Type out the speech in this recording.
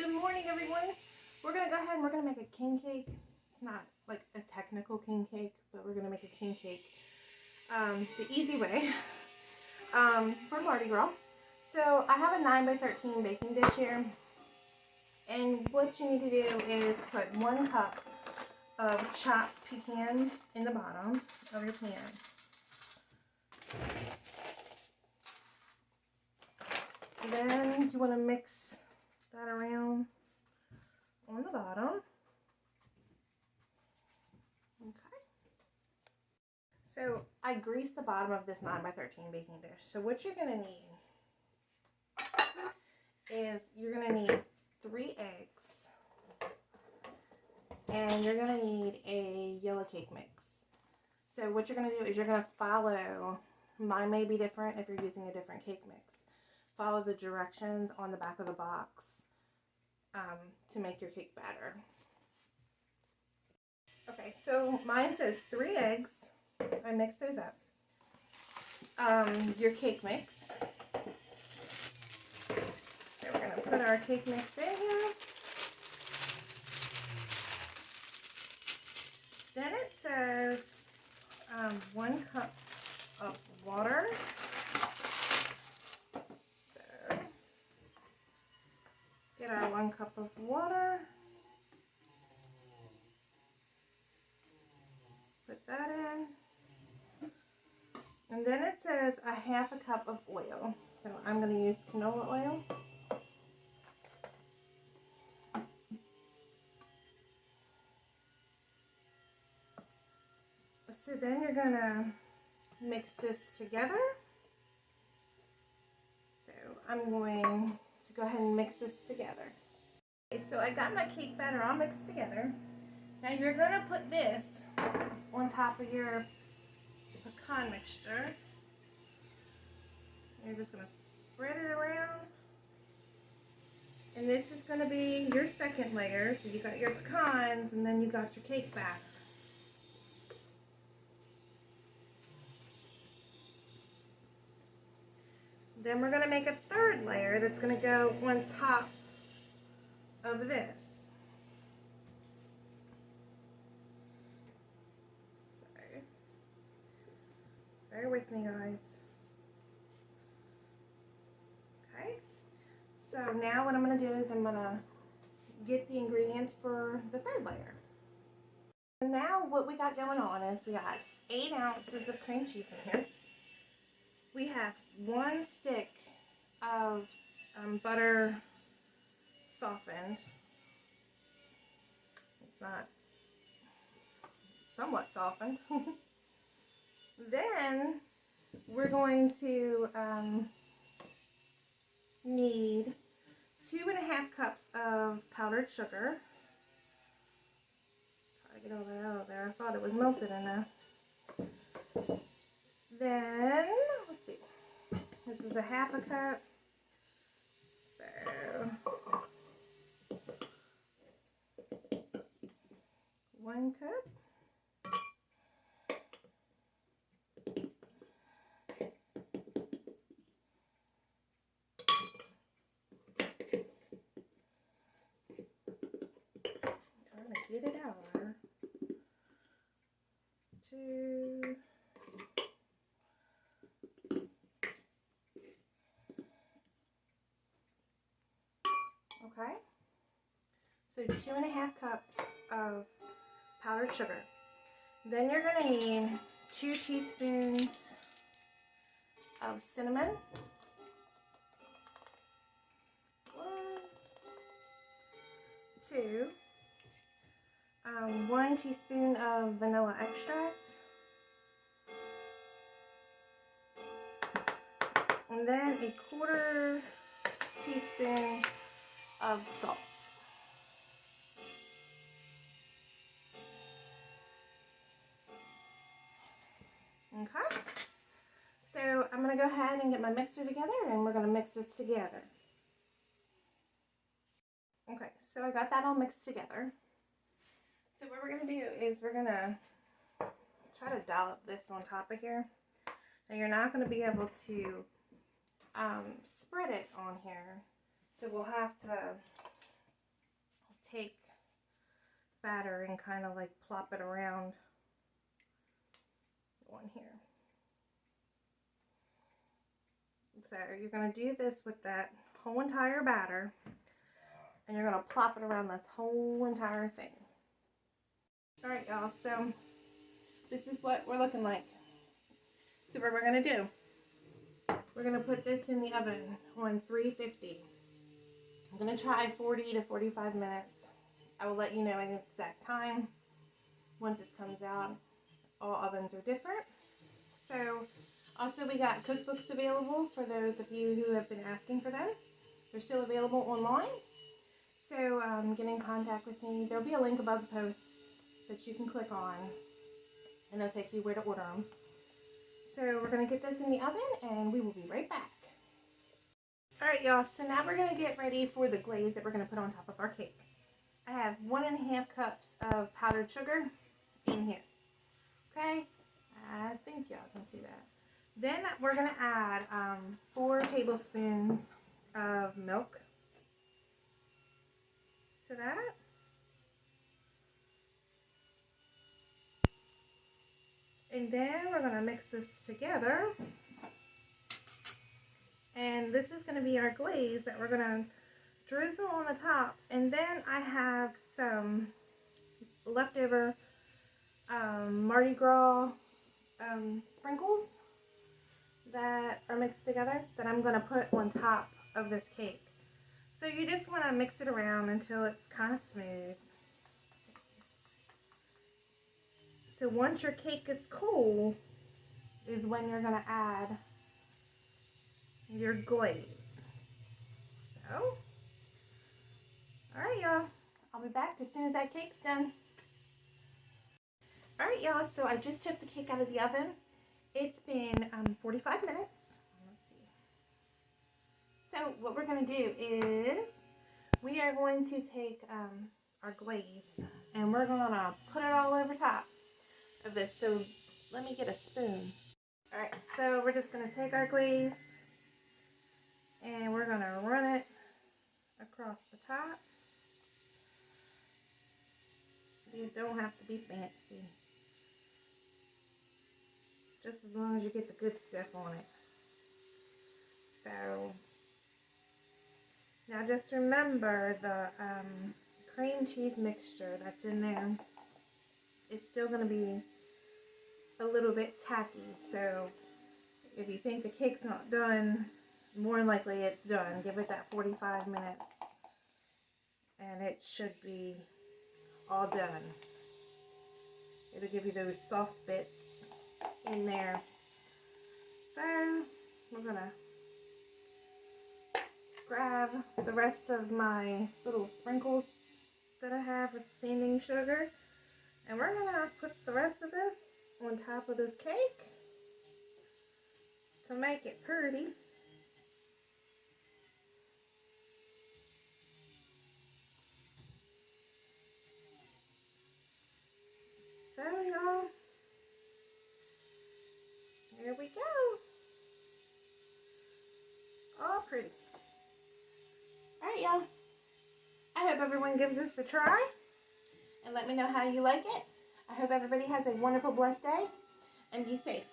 Good morning, everyone. We're going to go ahead and we're going to make a king cake. It's not like a technical king cake, but we're going to make a king cake the easy way for Mardi Gras. So I have a 9x13 baking dish here. And what you need to do is put 1 cup of chopped pecans in the bottom of your pan. Then you want to mix that around on the bottom. Okay. So I greased the bottom of this 9x13 baking dish. So what you're going to need is you're going to need 3 eggs. And you're going to need a yellow cake mix. So what you're going to do is you're going to follow, mine may be different if you're using a different cake mix. Follow the directions on the back of the box to make your cake batter. Okay, so mine says 3 eggs. I mixed those up. Your cake mix. So we're going to put our cake mix in here. Then it says 1 cup of water. So let's get our 1 cup of water. Put that in. And then it says a 1/2 cup of oil. So I'm going to use canola oil. So then you're going to mix this together. So I'm going to go ahead and mix this together. Okay, so I got my cake batter all mixed together. Now you're going to put this on top of your pecan mixture. You're just going to spread it around. And this is going to be your second layer. So you got your pecans and then you got your cake batter. Then we're going to make a 3rd layer that's going to go on top of this. So, bear with me, guys. Okay. So now what I'm going to do is I'm going to get the ingredients for the 3rd layer. And now what we got going on is we got 8 ounces of cream cheese in here. We have 1 stick of butter softened. It's not somewhat softened. Then we're going to need 2.5 cups of powdered sugar. Try to get all that out of there. I thought it was melted in there. Then, let's see, this is a 1/2 cup, so 1 cup. I'm trying to get it out of there. 2. Okay, so 2.5 cups of powdered sugar. Then you're going to need 2 teaspoons of cinnamon, 1, 2, 1 teaspoon of vanilla extract, and then a 1/4 teaspoon of salt. Okay, so I'm going to go ahead and get my mixer together and we're going to mix this together. Okay, so I got that all mixed together. So what we're going to do is we're going to try to dollop this on top of here. Now you're not going to be able to spread it on here. So we'll have to take batter and kind of like plop it around on here. So you're going to do this with that whole entire batter, and you're going to plop it around this whole entire thing. Alright y'all, so this is what we're looking like. So what we're going to do, we're going to put this in the oven on 350. I'm going to try 40 to 45 minutes. I will let you know an exact time once it comes out. All ovens are different. So also we got cookbooks available for those of you who have been asking for them. They're still available online. So get in contact with me. There'll be a link above the posts that you can click on, and it'll take you where to order them. So we're going to get this in the oven, and we will be right back. Alright y'all, so now we're going to get ready for the glaze that we're going to put on top of our cake. I have 1.5 cups of powdered sugar in here. Okay, I think y'all can see that. Then we're going to add 4 tablespoons of milk to that. And then we're going to mix this together. And this is going to be our glaze that we're going to drizzle on the top. And then I have some leftover Mardi Gras sprinkles that are mixed together that I'm going to put on top of this cake. So you just want to mix it around until it's kind of smooth. So once your cake is cool is when you're going to add your glaze. So, alright y'all, I'll be back as soon as that cake's done. Alright y'all, so I just took the cake out of the oven. It's been 45 minutes. Let's see. So what we're going to do is we are going to take our glaze and we're going to put it all over top of this. So let me get a spoon. Alright, so we're just going to take our glaze and we're going to run it across the top. You don't have to be fancy. Just as long as you get the good stuff on it. So, now just remember the cream cheese mixture that's in there is still going to be a little bit tacky. So, if you think the cake's not done, more than likely it's done. Give it that 45 minutes and it should be all done. It'll give you those soft bits in there. So we're gonna grab the rest of my little sprinkles that I have with sanding sugar, and we're gonna put the rest of this on top of this cake to make it pretty. So y'all, there we go. All pretty. Alright y'all, I hope everyone gives this a try and let me know how you like it. I hope everybody has a wonderful, blessed day and be safe.